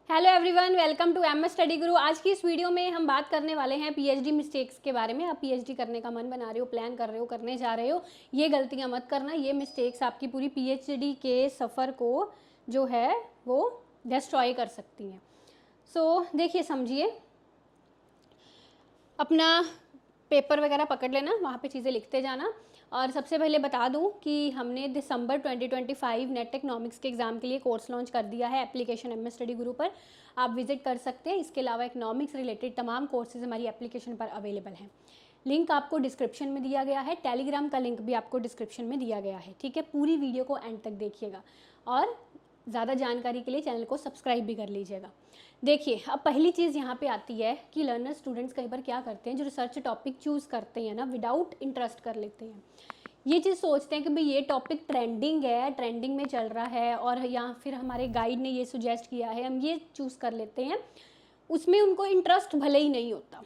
Hello everyone, welcome to MS study Guru. आज की इस वीडियो में हम बात करने वाले हैं पीएचडी मिस्टेक्स के बारे में। आप पीएचडी करने का मन बना रहे हो, प्लान कर रहे हो, करने जा रहे हो, ये गलतियां मत करना। ये मिस्टेक्स आपकी पूरी पीएचडी के सफ़र को जो है वो डिस्ट्रॉय कर सकती हैं। सो देखिए, समझिए, अपना पेपर वगैरह पकड़ लेना, वहाँ पे चीज़ें लिखते जाना। और सबसे पहले बता दूं कि हमने दिसंबर 2025 नेट इकोनॉमिक्स के एग्ज़ाम के लिए कोर्स लॉन्च कर दिया है एप्लीकेशन एमएस स्टडी गुरु पर। आप विजिट कर सकते हैं। इसके अलावा इकोनॉमिक्स रिलेटेड तमाम कोर्सेज हमारी एप्लीकेशन पर अवेलेबल हैं। लिंक आपको डिस्क्रिप्शन में दिया गया है, टेलीग्राम का लिंक भी आपको डिस्क्रिप्शन में दिया गया है। ठीक है, पूरी वीडियो को एंड तक देखिएगा और ज़्यादा जानकारी के लिए चैनल को सब्सक्राइब भी कर लीजिएगा। देखिए, अब पहली चीज़ यहाँ पे आती है कि लर्नर स्टूडेंट्स कई बार क्या करते हैं, जो रिसर्च टॉपिक चूज़ करते हैं ना, विदाउट इंटरेस्ट कर लेते हैं। ये चीज़ सोचते हैं कि भाई ये टॉपिक ट्रेंडिंग है, ट्रेंडिंग में चल रहा है, और या फिर हमारे गाइड ने ये सुजेस्ट किया है, हम ये चूज़ कर लेते हैं। उसमें उनको इंटरेस्ट भले ही नहीं होता।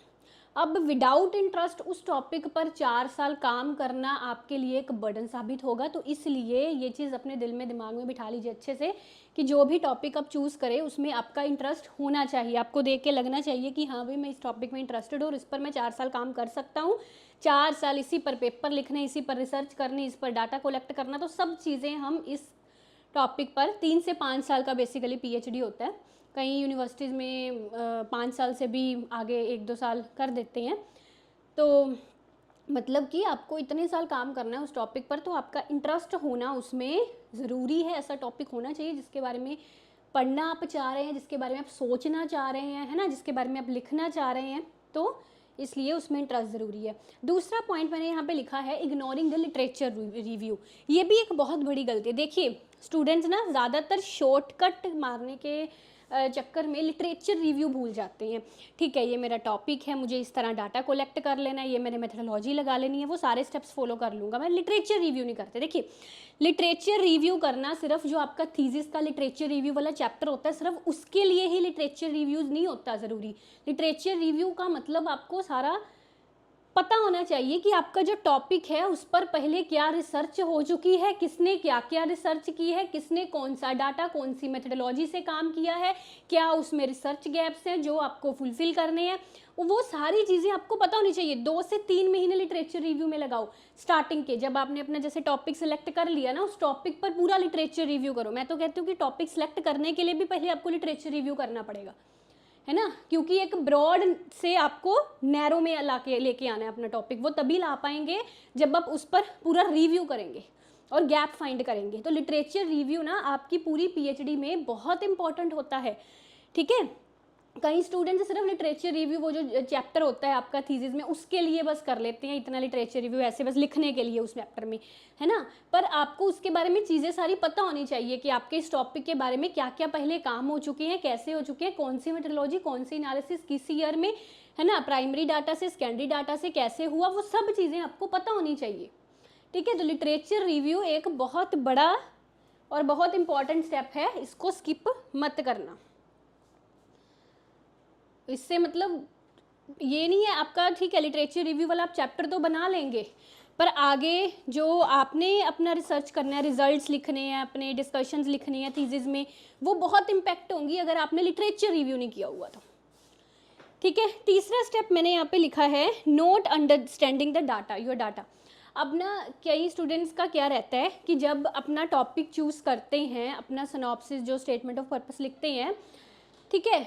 अब विदाउट इंटरेस्ट उस टॉपिक पर 4 साल काम करना आपके लिए एक बर्डन साबित होगा। तो इसलिए ये चीज़ अपने दिल में, दिमाग में बिठा लीजिए अच्छे से कि जो भी टॉपिक आप चूज़ करें उसमें आपका इंटरेस्ट होना चाहिए। आपको देख के लगना चाहिए कि हाँ भाई, मैं इस टॉपिक में इंटरेस्टेड हूँ और इस पर मैं 4 साल काम कर सकता हूँ। 4 साल इसी पर पेपर लिखने, इसी पर रिसर्च करनी, इस पर डाटा कलेक्ट करना, तो सब चीज़ें हम इस टॉपिक पर 3 से 5 साल का बेसिकली पीएचडी होता है। कई यूनिवर्सिटीज़ में 5 साल से भी आगे 1-2 साल कर देते हैं। तो मतलब कि आपको इतने साल काम करना है उस टॉपिक पर, तो आपका इंटरेस्ट होना उसमें ज़रूरी है। ऐसा टॉपिक होना चाहिए जिसके बारे में पढ़ना आप चाह रहे हैं, जिसके बारे में आप सोचना चाह रहे हैं, है ना, जिसके बारे में आप लिखना चाह रहे हैं। तो इसलिए उसमें इंटरेस्ट ज़रूरी है। दूसरा पॉइंट मैंने यहाँ पे लिखा है, इग्नोरिंग द लिटरेचर रिव्यू। ये भी एक बहुत बड़ी गलती है। देखिए, स्टूडेंट्स ना ज़्यादातर शॉर्टकट मारने के चक्कर में लिटरेचर रिव्यू भूल जाते हैं। ठीक है, ये मेरा टॉपिक है, मुझे इस तरह डाटा कलेक्ट कर लेना है, ये मेरे मेथडोलॉजी लगा लेनी है, वो सारे स्टेप्स फॉलो कर लूँगा, मैं लिटरेचर रिव्यू नहीं करते। देखिए, लिटरेचर रिव्यू करना सिर्फ जो आपका थीसिस का लिटरेचर रिव्यू वाला चैप्टर होता है, सिर्फ उसके लिए ही लिटरेचर रिव्यूज़ नहीं होता ज़रूरी। लिटरेचर रिव्यू का मतलब आपको सारा पता होना चाहिए कि आपका जो टॉपिक है उस पर पहले क्या रिसर्च हो चुकी है, किसने क्या क्या रिसर्च की है, किसने कौन सा डाटा, कौन सी मेथडोलॉजी से काम किया है, क्या उसमें रिसर्च गैप्स हैं जो आपको फुलफिल करने हैं, वो सारी चीज़ें आपको पता होनी चाहिए। 2 से 3 महीने लिटरेचर रिव्यू में लगाओ। स्टार्टिंग के जब आपने अपना जैसे टॉपिक सेलेक्ट कर लिया ना, उस टॉपिक पर पूरा लिटरेचर रिव्यू करो। मैं तो कहती हूँ कि टॉपिक सेलेक्ट करने के लिए भी पहले आपको लिटरेचर रिव्यू करना पड़ेगा, है ना, क्योंकि एक ब्रॉड से आपको नैरो में लेके आना है अपना टॉपिक। वो तभी ला पाएंगे जब आप उस पर पूरा रिव्यू करेंगे और गैप फाइंड करेंगे। तो लिटरेचर रिव्यू ना आपकी पूरी पीएचडी में बहुत इंपॉर्टेंट होता है। ठीक है, कई स्टूडेंट्स सिर्फ लिटरेचर रिव्यू, वो जो चैप्टर होता है आपका थीसिस में, उसके लिए बस कर लेते हैं इतना लिटरेचर रिव्यू, ऐसे बस लिखने के लिए उस चैप्टर में, है ना। पर आपको उसके बारे में चीज़ें सारी पता होनी चाहिए कि आपके इस टॉपिक के बारे में क्या क्या पहले काम हो चुके हैं, कैसे हो चुके हैं, कौन सी मेथडोलॉजी, कौन सी एनालिसिस किस ईयर में, है ना, प्राइमरी डाटा से सेकेंडरी डाटा से कैसे हुआ, वो सब चीज़ें आपको पता होनी चाहिए। ठीक है, तो लिटरेचर रिव्यू एक बहुत बड़ा और बहुत इंपॉर्टेंट स्टेप है, इसको स्किप मत करना। इससे मतलब ये नहीं है आपका, ठीक है, लिटरेचर रिव्यू वाला आप चैप्टर तो बना लेंगे, पर आगे जो आपने अपना रिसर्च करना है, रिजल्ट्स लिखने हैं, अपने डिस्कशंस लिखने हैं थीसिस में, वो बहुत इम्पैक्ट होंगी अगर आपने लिटरेचर रिव्यू नहीं किया हुआ तो। ठीक है, तीसरा स्टेप मैंने यहाँ पे लिखा है, note understanding the data, your data. अब ना कई स्टूडेंट्स का क्या रहता है कि जब अपना टॉपिक चूज़ करते हैं, अपना सिनॉप्सिस जो स्टेटमेंट ऑफ पर्पस लिखते हैं, ठीक है,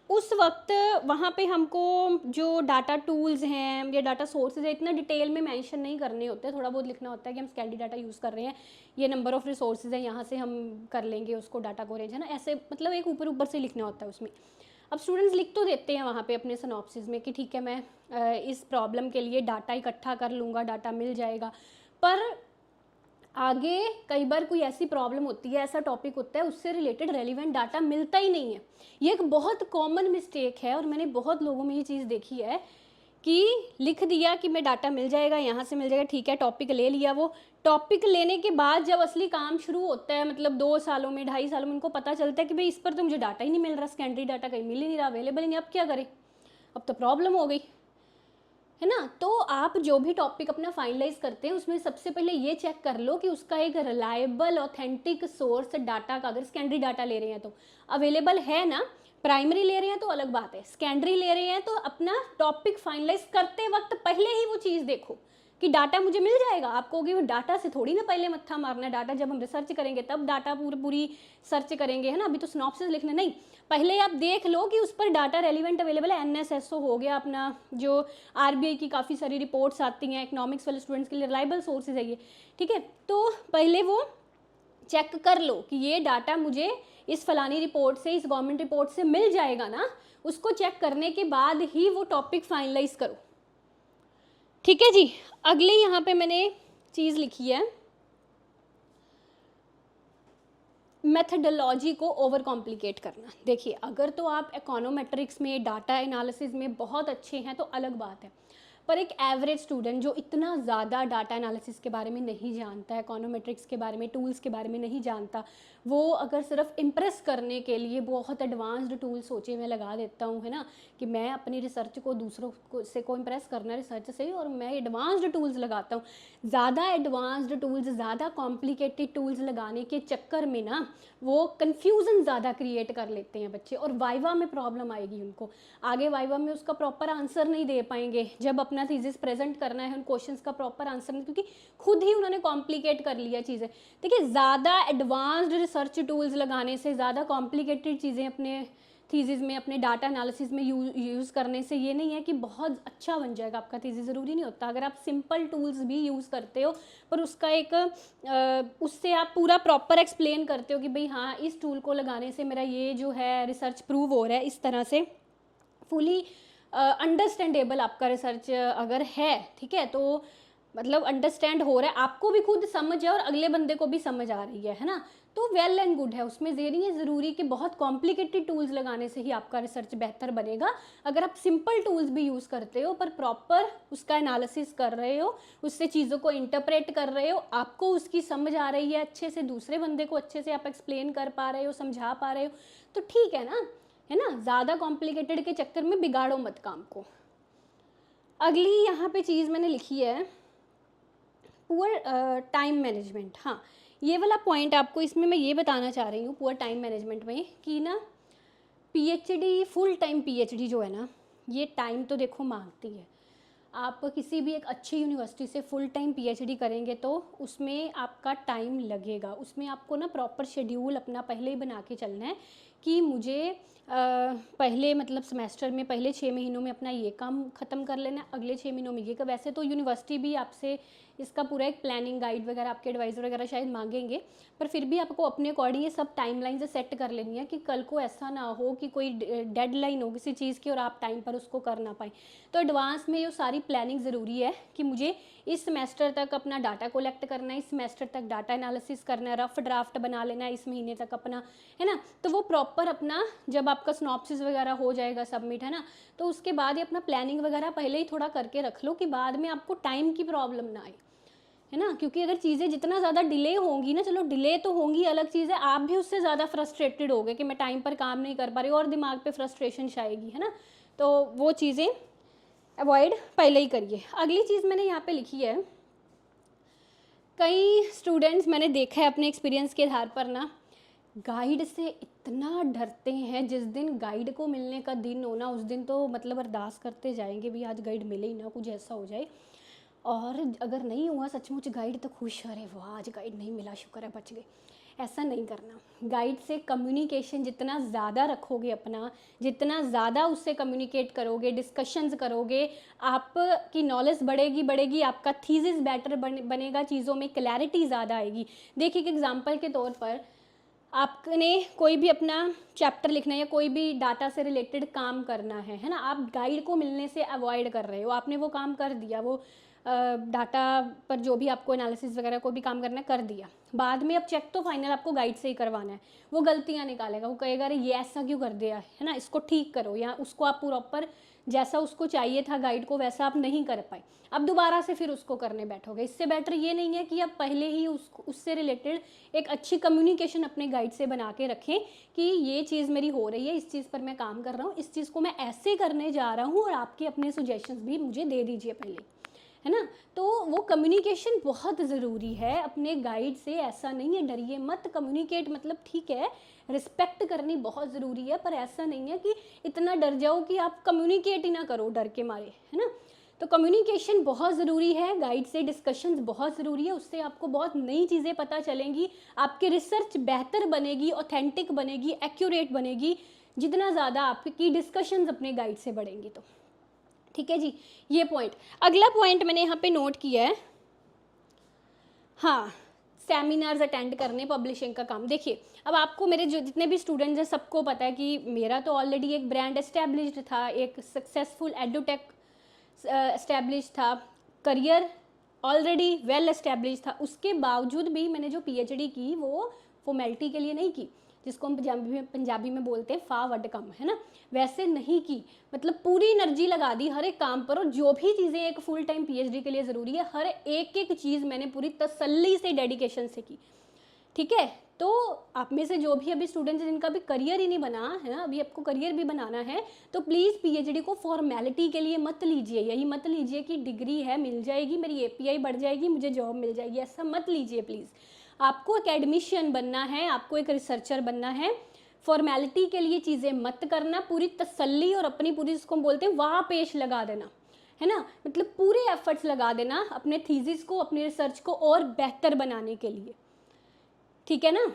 उस वक्त वहाँ पे हमको जो डाटा टूल्स हैं या डाटा सोर्सेज है इतना डिटेल में मेंशन नहीं करने होते। थोड़ा बहुत लिखना होता है कि हम स्कैंडी डाटा यूज़ कर रहे हैं, ये नंबर ऑफ़ रिसोर्सेज है, यहाँ से हम कर लेंगे उसको डाटा को रेंज, है ना, ऐसे मतलब एक ऊपर ऊपर से लिखना होता है उसमें। अब स्टूडेंट्स लिख तो देते हैं वहाँ पे अपने सिनॉप्सिस में कि ठीक है, मैं इस प्रॉब्लम के लिए डाटा इकट्ठा कर लूँगा, डाटा मिल जाएगा, पर आगे कई बार कोई ऐसी प्रॉब्लम होती है, ऐसा टॉपिक होता है, उससे रिलेटेड रेलिवेंट डाटा मिलता ही नहीं है। ये एक बहुत कॉमन मिस्टेक है और मैंने बहुत लोगों में ये चीज़ देखी है कि लिख दिया कि मैं डाटा मिल जाएगा, यहाँ से मिल जाएगा, ठीक है, टॉपिक ले लिया। वो टॉपिक लेने के बाद जब असली काम शुरू होता है, मतलब 2 सालों में, 2.5 सालों में, उनको पता चलता है कि भाई इस पर तो मुझे डाटा ही नहीं मिल रहा, सेकेंडरी डाटा कहीं मिल ही नहीं रहा, अवेलेबल ही नहीं, अब क्या करें, अब तो प्रॉब्लम हो गई, है ना। तो आप जो भी टॉपिक अपना फाइनलाइज करते हैं उसमें सबसे पहले ये चेक कर लो कि उसका एक रिलायबल ऑथेंटिक सोर्स डाटा का, अगर सेकेंडरी डाटा ले रहे हैं तो अवेलेबल है ना। प्राइमरी ले रहे हैं तो अलग बात है, सेकेंडरी ले रहे हैं तो अपना टॉपिक फाइनलाइज करते वक्त पहले ही वो चीज़ देखो कि डाटा मुझे मिल जाएगा। आप कहोगे वो डाटा से थोड़ी ना पहले मत्था मारना है, डाटा जब हम रिसर्च करेंगे तब डाटा पूरी सर्च करेंगे, है ना, अभी तो सिनॉप्सिस लिखना नहीं। पहले आप देख लो कि उस पर डाटा रेलिवेंट अवेलेबल है। NSSO हो गया अपना, जो RBI की काफ़ी सारी रिपोर्ट्स आती हैं, इकोनॉमिक्स वाले स्टूडेंट्स के लिए रिलायबल सोर्सेज है ये, ठीक है। तो पहले वो चेक कर लो कि ये डाटा मुझे इस फलानी रिपोर्ट से, इस गवर्नमेंट रिपोर्ट से मिल जाएगा ना। उसको चेक करने के बाद ही वो टॉपिक फाइनलाइज करो, ठीक है जी। अगले यहाँ पे मैंने चीज़ लिखी है, मेथडोलॉजी को ओवर कॉम्प्लिकेट करना। देखिए, अगर तो आप इकोनोमेट्रिक्स में, डाटा एनालिसिस में बहुत अच्छे हैं तो अलग बात है, पर एक एवरेज स्टूडेंट जो इतना ज़्यादा डाटा एनालिसिस के बारे में नहीं जानता, इकोनोमेट्रिक्स के बारे में, टूल्स के बारे में नहीं जानता, वो अगर सिर्फ इम्प्रेस करने के लिए बहुत एडवांस्ड टूल सोचे मैं लगा देता हूँ, है ना, कि मैं अपनी रिसर्च को दूसरों को इम्प्रेस करना रिसर्च से, और मैं एडवांस्ड टूल्स लगाता हूँ। ज़्यादा एडवांस्ड टूल्स, ज़्यादा कॉम्प्लिकेटेड टूल्स लगाने के चक्कर में ना वो कन्फ्यूज़न ज़्यादा क्रिएट कर लेते हैं बच्चे, और वाइवा में प्रॉब्लम आएगी उनको। आगे वाइवा में उसका प्रॉपर आंसर नहीं दे पाएंगे, जब अपना थीसिस प्रेजेंट करना है उन क्वेश्चंस का प्रॉपर आंसर नहीं, क्योंकि खुद ही उन्होंने कॉम्प्लिकेट कर लिया चीज़ें। देखिए, ज़्यादा एडवांस्ड रिसर्च टूल्स लगाने से, ज़्यादा कॉम्प्लिकेटेड चीज़ें अपने थीसिस में, अपने डाटा एनालिसिस में यूज़ करने से ये नहीं है कि बहुत अच्छा बन जाएगा आपका थीसिस, ज़रूरी नहीं होता। अगर आप सिंपल टूल्स भी यूज़ करते हो पर उसका एक उससे आप पूरा प्रॉपर एक्सप्लेन करते हो कि भाई हाँ, इस टूल को लगाने से मेरा ये जो है रिसर्च प्रूव हो रहा है, इस तरह से फुली अंडरस्टैंडेबल आपका रिसर्च अगर है, ठीक है, तो मतलब अंडरस्टैंड हो रहा है, आपको भी खुद समझ है और अगले बंदे को भी समझ आ रही है ना, तो वेल एंड गुड है। उसमें ये नहीं है ज़रूरी कि बहुत कॉम्प्लिकेटेड टूल्स लगाने से ही आपका रिसर्च बेहतर बनेगा। अगर आप सिंपल टूल्स भी यूज़ करते हो पर प्रॉपर उसका एनालिसिस कर रहे हो, उससे चीज़ों को इंटरप्रेट कर रहे हो, आपको उसकी समझ आ रही है अच्छे से, दूसरे बंदे को अच्छे से आप एक्सप्लेन कर पा रहे हो, समझा पा रहे हो, तो ठीक है ना, है ना। ज़्यादा कॉम्प्लिकेटेड के चक्कर में बिगाड़ो मत काम को। अगली यहाँ पे चीज़ मैंने लिखी है, पुअर टाइम मैनेजमेंट। हाँ, ये वाला पॉइंट आपको इसमें मैं ये बताना चाह रही हूँ पुअर टाइम मैनेजमेंट में, कि ना PhD, फुल टाइम PhD जो है ना, ये टाइम तो देखो मांगती है। आप किसी भी एक अच्छी यूनिवर्सिटी से फुल टाइम PhD करेंगे तो उसमें आपका टाइम लगेगा, उसमें आपको ना प्रॉपर शेड्यूल अपना पहले ही बना के चलना है कि मुझे पहले मतलब सेमेस्टर में पहले 6 महीनों में अपना ये काम ख़त्म कर लेना है, अगले 6 महीनों में ये का। वैसे तो यूनिवर्सिटी भी आपसे इसका पूरा एक प्लानिंग गाइड वगैरह, आपके एडवाइज़र वगैरह शायद मांगेंगे, पर फिर भी आपको अपने अकॉर्डिंग ये सब टाइमलाइन से सेट कर लेनी है कि कल को ऐसा ना हो कि कोई डेडलाइन हो किसी चीज़ की और आप टाइम पर उसको कर ना पाएँ। तो एडवांस में ये सारी प्लानिंग ज़रूरी है कि मुझे इस सेमेस्टर तक अपना डाटा कलेक्ट करना है, इस सेमेस्टर तक डाटा एनालिसिस करना है, रफ ड्राफ्ट बना लेना है इस महीने तक अपना, है ना। तो वो प्रॉपर अपना जब आपका सिनॉप्सिस वगैरह हो जाएगा सबमिट, है ना, तो उसके बाद ही अपना प्लानिंग वगैरह पहले ही थोड़ा करके रख लो कि बाद में आपको टाइम की प्रॉब्लम ना आए, है ना। क्योंकि अगर चीज़ें जितना ज़्यादा डिले होंगी ना, चलो डिले तो होंगी अलग चीज़ है, आप भी उससे ज़्यादा फ्रस्ट्रेटेड होगे कि मैं टाइम पर काम नहीं कर पा रही और दिमाग पे फ्रस्ट्रेशन आएगी, है ना। तो वो चीज़ें अवॉइड पहले ही करिए। अगली चीज़ मैंने यहाँ पे लिखी है, कई स्टूडेंट्स मैंने देखा है अपने एक्सपीरियंस के आधार पर ना, गाइड से इतना डरते हैं। जिस दिन गाइड को मिलने का दिन हो ना, उस दिन तो मतलब अरदास करते जाएंगे भी आज गाइड मिले ही ना, कुछ ऐसा हो जाए। और अगर नहीं हुआ सचमुच गाइड तो खुश, अरे वाह आज गाइड नहीं मिला, शुक्र है बच गए। ऐसा नहीं करना। गाइड से कम्युनिकेशन जितना ज़्यादा रखोगे अपना, जितना ज़्यादा उससे कम्युनिकेट करोगे, डिस्कशंस करोगे, आपकी नॉलेज बढ़ेगी, आपका थीसिस बेटर बनेगा, चीज़ों में क्लैरिटी ज़्यादा आएगी। देखिए एक एग्जांपल के तौर पर, आपने कोई भी अपना चैप्टर लिखना है या कोई भी डाटा से रिलेटेड काम करना है ना, आप गाइड को मिलने से अवॉइड कर रहे हो, आपने वो काम कर दिया, वो डाटा पर जो भी आपको एनालिसिस वगैरह कोई भी काम करना है कर दिया, बाद में अब चेक तो फाइनल आपको गाइड से ही करवाना है। वो गलतियाँ निकालेगा, वो कहेगा अरे ये ऐसा क्यों कर दिया, है ना, इसको ठीक करो, या उसको आप प्रॉपर जैसा उसको चाहिए था गाइड को वैसा आप नहीं कर पाए, अब दोबारा से फिर उसको करने बैठोगे। इससे बेटर ये नहीं है कि आप पहले ही उससे रिलेटेड एक अच्छी कम्युनिकेशन अपने गाइड से बना के रखें कि ये चीज़ मेरी हो रही है, इस चीज़ पर मैं काम कर रहा हूँ, इस चीज़ को मैं ऐसे करने जा रहा हूँ और आपके अपने सजेशंस भी मुझे दे दीजिए पहले, है ना। तो वो कम्युनिकेशन बहुत ज़रूरी है अपने गाइड से, ऐसा नहीं है डरिए मत, कम्युनिकेट मतलब ठीक है रिस्पेक्ट करनी बहुत ज़रूरी है, पर ऐसा नहीं है कि इतना डर जाओ कि आप कम्युनिकेट ही ना करो डर के मारे, है ना। तो कम्युनिकेशन बहुत ज़रूरी है, गाइड से डिस्कशंस बहुत ज़रूरी है, उससे आपको बहुत नई चीज़ें पता चलेंगी, आपकी रिसर्च बेहतर बनेगी, ऑथेंटिक बनेगी, एक्यूरेट बनेगी, जितना ज़्यादा आपकी डिस्कशंस अपने गाइड से बढ़ेंगी तो। ठीक है जी, ये पॉइंट। अगला पॉइंट मैंने यहाँ पे नोट किया है, हाँ, सेमिनार्स अटेंड करने, पब्लिशिंग का काम। देखिए अब आपको मेरे जो जितने भी स्टूडेंट्स हैं सबको पता है कि मेरा तो ऑलरेडी एक ब्रांड एस्टेब्लिश्ड था, एक सक्सेसफुल एडुटेक एस्टेब्लिश था, करियर ऑलरेडी वेल एस्टेब्लिश था। उसके बावजूद भी मैंने जो पीएचडी की वो फॉर्मेलिटी के लिए नहीं की, जिसको हम पंजाबी में बोलते हैं फा वड कम, है ना, वैसे नहीं की। मतलब पूरी एनर्जी लगा दी हर एक काम पर, और जो भी चीज़ें एक फुल टाइम पीएचडी के लिए ज़रूरी है हर एक एक चीज़ मैंने पूरी तसल्ली से डेडिकेशन से की। ठीक है, तो आप में से जो भी अभी स्टूडेंट्स जिनका भी करियर ही नहीं बना है ना, अभी आपको करियर भी बनाना है, तो प्लीज़ पीएचडी को फॉर्मेलिटी के लिए मत लीजिए, यही मत लीजिए कि डिग्री है मिल जाएगी, मेरी एपीआई बढ़ जाएगी, मुझे जॉब मिल जाएगी, ऐसा मत लीजिए प्लीज़। आपको एकेडमिशियन बनना है, आपको एक रिसर्चर बनना है, फॉर्मेलिटी के लिए चीज़ें मत करना, पूरी तसल्ली और अपनी पूरी जिसको हम बोलते हैं वाह पेश लगा देना, है ना, मतलब पूरे एफर्ट्स लगा देना अपने थीसिस को, अपनी रिसर्च को और बेहतर बनाने के लिए। ठीक है ना,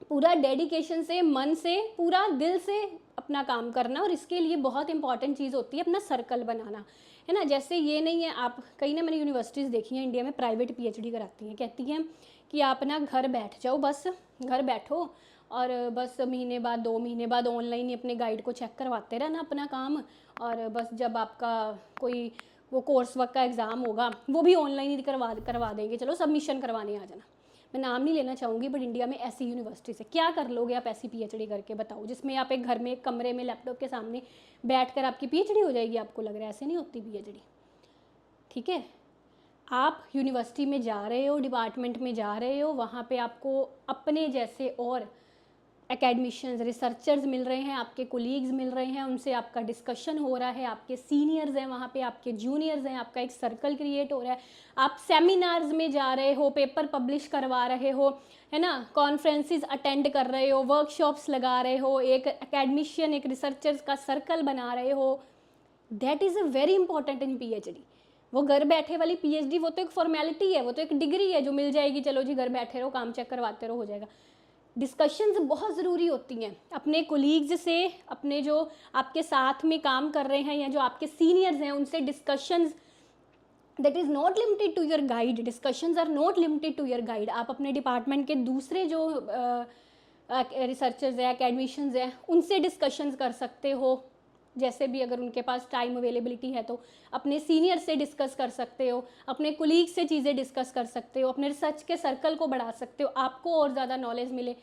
पूरा डेडिकेशन से, मन से, पूरा दिल से अपना काम करना। और इसके लिए बहुत इंपॉर्टेंट चीज़ होती है अपना सर्कल बनाना, है ना। जैसे ये नहीं है आप, कई ना मैंने यूनिवर्सिटीज़ देखी हैं इंडिया में प्राइवेट पीएचडी कराती हैं, कहती हैं कि आप ना घर बैठ जाओ, बस घर बैठो और बस महीने बाद 2 महीने बाद ऑनलाइन ही अपने गाइड को चेक करवाते रहना अपना काम, और बस जब आपका कोई वो कोर्स वर्क का एग्ज़ाम होगा वो भी ऑनलाइन ही करवा देंगे, चलो सबमिशन करवाने आ जाना। मैं नाम नहीं लेना चाहूँगी, बट इंडिया में ऐसी यूनिवर्सिटी से क्या कर लोगे आप ऐसी पीएचडी करके, बताओ, जिसमें आप एक घर में एक कमरे में लैपटॉप के सामने बैठकर आपकी पीएचडी हो जाएगी, आपको लग रहा है? ऐसे नहीं होती पीएचडी। ठीक है, आप यूनिवर्सिटी में जा रहे हो, डिपार्टमेंट में जा रहे हो, वहाँ पे आपको अपने जैसे और एकेडमिशियंस, रिसर्चर्स मिल रहे हैं, आपके कोलीग्स मिल रहे हैं, उनसे आपका डिस्कशन हो रहा है, आपके सीनियर्स हैं वहाँ पे, आपके जूनियर्स हैं, आपका एक सर्कल क्रिएट हो रहा है, आप सेमिनार्स में जा रहे हो, पेपर पब्लिश करवा रहे हो, है ना, कॉन्फ्रेंसेस अटेंड कर रहे हो, वर्कशॉप्स लगा रहे हो, एक एकेडमिशियन, एक रिसर्चर्स का सर्कल बना रहे हो। That is a very important in PhD. वो घर बैठे वाली पीएचडी वो तो एक फॉर्मेलिटी है, वो तो एक डिग्री है जो मिल जाएगी, चलो जी घर बैठे रहो, काम चेक करवाते रहो, हो जाएगा। डिस्कशंस बहुत ज़रूरी होती हैं अपने कोलीग्स से, अपने जो आपके साथ में काम कर रहे हैं या जो आपके सीनियर्स हैं उनसे discussions. That is not limited to your guide, discussions are not limited to your guide. आप अपने डिपार्टमेंट के दूसरे जो रिसर्चर्स हैं, एकेडमिशियंस हैं, उनसे डिस्कशंस कर सकते हो, जैसे भी अगर उनके पास टाइम अवेलेबिलिटी है तो अपने सीनियर से डिस्कस कर सकते हो, अपने कोलीग से चीज़ें डिस्कस कर सकते हो, अपने रिसर्च के सर्कल को बढ़ा सकते हो, आपको और ज़्यादा नॉलेज मिले।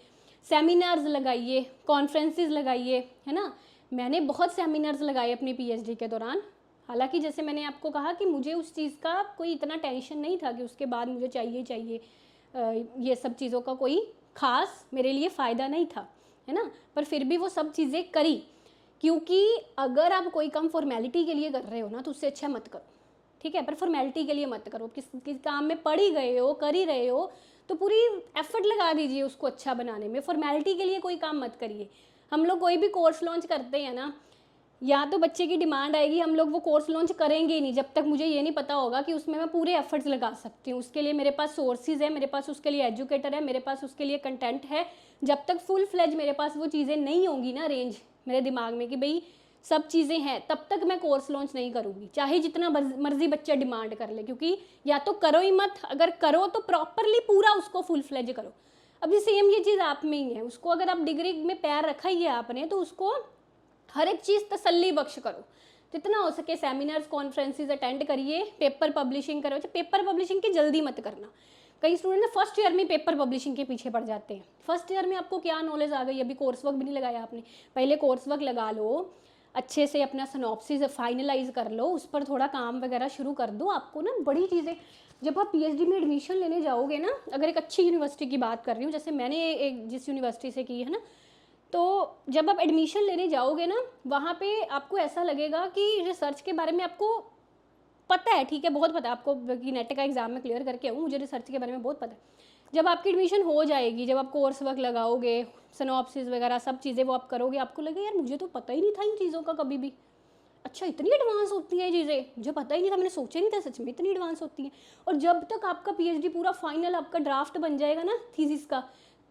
सेमिनार्स लगाइए, कॉन्फ्रेंसेस लगाइए, है ना। मैंने बहुत सेमिनार्स लगाए अपनी पीएचडी के दौरान, हालांकि जैसे मैंने आपको कहा कि मुझे उस चीज़ का कोई इतना टेंशन नहीं था कि उसके बाद मुझे चाहिए ये सब चीज़ों का कोई ख़ास मेरे लिए फ़ायदा नहीं था, है ना, पर फिर भी वो सब चीज़ें करी। क्योंकि अगर आप कोई काम फॉर्मेलिटी के लिए कर रहे हो ना तो उससे अच्छा मत करो, ठीक है, पर फॉर्मेलिटी के लिए मत करो। किस काम में पढ़ ही गए हो, कर ही रहे हो, तो पूरी एफर्ट लगा दीजिए उसको अच्छा बनाने में। फॉर्मेलिटी के लिए कोई काम मत करिए। हम लोग कोई भी कोर्स लॉन्च करते हैं ना, या तो बच्चे की डिमांड आएगी, हम लोग वो कोर्स लॉन्च करेंगे ही नहीं जब तक मुझे ये नहीं पता होगा कि उसमें मैं पूरे एफर्ट्स लगा सकती हूँ, उसके लिए मेरे पास सोर्सेज है, मेरे पास उसके लिए एजुकेटर है, मेरे पास उसके लिए कंटेंट है। जब तक फुल फ्लेज मेरे पास वो चीज़ें नहीं होंगी ना, रेंज मेरे दिमाग में कि भाई सब चीज़ें हैं, तब तक मैं कोर्स लॉन्च नहीं करूँगी, चाहे जितना मर्जी बच्चा डिमांड कर ले। क्योंकि या तो करो ही मत, अगर करो तो प्रॉपरली पूरा उसको फुल फ्लेज करो। अभी सेम ये चीज़ आप में ही है, उसको अगर आप डिग्री में पैर रखा ही है आपने तो उसको हर एक चीज़ तसल्ली बख्श करो, जितना हो सके सेमिनार्स, कॉन्फ्रेंसेस अटेंड करिए, पेपर पब्लिशिंग करो। पेपर पब्लिशिंग की जल्दी मत करना। कई स्टूडेंट ना फर्स्ट ईयर में पेपर पब्लिशिंग के पीछे पड़ जाते हैं। फर्स्ट ईयर में आपको क्या नॉलेज आ गई, अभी कोर्स वर्क भी नहीं लगाया आपने, पहले कोर्स वर्क लगा लो, अच्छे से अपना सिनॉप्सिस फाइनलाइज कर लो, उस पर थोड़ा काम वगैरह शुरू कर दो। आपको ना बड़ी चीज़ें, जब आप पीएचडी में एडमिशन लेने जाओगे ना, अगर एक अच्छी यूनिवर्सिटी की बात कर रही हूँ, जैसे मैंने एक जिस यूनिवर्सिटी से की है ना, तो जब आप एडमिशन लेने जाओगे ना, वहाँ पे आपको ऐसा लगेगा कि रिसर्च के बारे में आपको पता है, ठीक है, बहुत पता है आपको कि नेट का एग्जाम में क्लियर करके आऊँ, मुझे रिसर्च के बारे में बहुत पता है। जब आपकी एडमिशन हो जाएगी, जब आप कोर्स वर्क लगाओगे, सिनॉप्सिस वगैरह सब चीज़ें वो आप करोगे, आपको लगेगा यार मुझे तो पता ही नहीं था इन चीज़ों का कभी भी, अच्छा इतनी एडवांस होती हैं ये चीज़ें, मुझे पता ही नहीं था, मैंने सोचा ही नहीं था सच में इतनी एडवांस होती हैं। और जब तक आपका पीएचडी पूरा फाइनल आपका ड्राफ्ट बन जाएगा ना थीसिस का,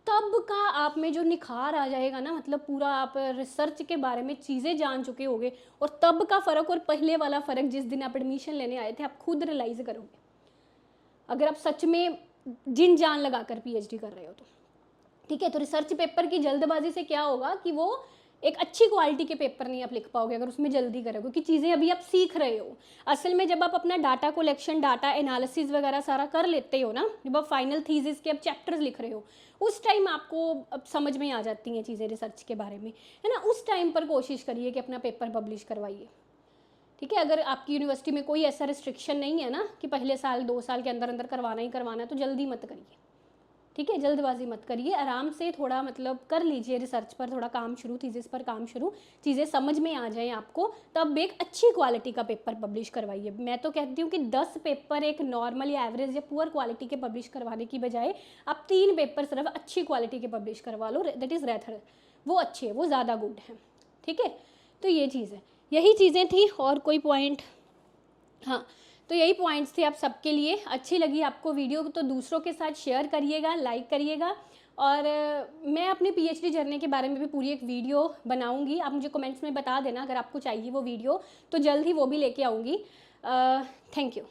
तब का आप में जो निखार आ जाएगा ना, मतलब पूरा आप रिसर्च के बारे में चीज़ें जान चुके होगे, और तब का फ़र्क और पहले वाला फ़र्क जिस दिन आप एडमिशन लेने आए थे, आप खुद रियलाइज़ करोगे अगर आप सच में जिन जान लगा कर पीएचडी कर रहे हो तो। ठीक है, तो रिसर्च पेपर की जल्दबाजी से क्या होगा कि वो एक अच्छी क्वालिटी के पेपर नहीं आप लिख पाओगे अगर उसमें जल्दी करोगे, क्योंकि चीज़ें अभी आप सीख रहे हो। असल में जब आप अपना डाटा कलेक्शन, डाटा एनालिसिस वगैरह सारा कर लेते हो ना, जब आप फाइनल थीसिस के अब चैप्टर्स लिख रहे हो, उस टाइम आपको अब समझ में आ जाती हैं चीज़ें रिसर्च के बारे में, है ना। उस टाइम पर कोशिश करिए कि अपना पेपर पब्लिश करवाइए। ठीक है, अगर आपकी यूनिवर्सिटी में कोई ऐसा रिस्ट्रिक्शन नहीं है ना कि पहले साल 2 साल के अंदर अंदर करवाना ही करवाना है, तो जल्दी मत करिए। ठीक है, जल्दबाजी मत करिए, आराम से थोड़ा मतलब कर लीजिए रिसर्च पर थोड़ा काम शुरू, थीसिस पर काम शुरू, चीज़ें समझ में आ जाएं आपको, तब एक अच्छी क्वालिटी का पेपर पब्लिश करवाइए। मैं तो कहती हूँ कि 10 पेपर एक नॉर्मल या एवरेज या पुअर क्वालिटी के पब्लिश करवाने की बजाय आप 3 पेपर सिर्फ अच्छी क्वालिटी के पब्लिश करवा लो, दैट इज़ रेथर, वो अच्छे, वो ज़्यादा गुड हैं। ठीक है, तो ये चीज़ है, यही चीज़ें थी, और कोई पॉइंट? हाँ, तो यही पॉइंट्स थे आप सबके लिए। अच्छी लगी आपको वीडियो तो दूसरों के साथ शेयर करिएगा, लाइक करिएगा, और मैं अपने पीएचडी जर्नी के बारे में भी पूरी एक वीडियो बनाऊंगी, आप मुझे कमेंट्स में बता देना अगर आपको चाहिए वो वीडियो, तो जल्द ही वो भी लेके आऊँगी। Thank you.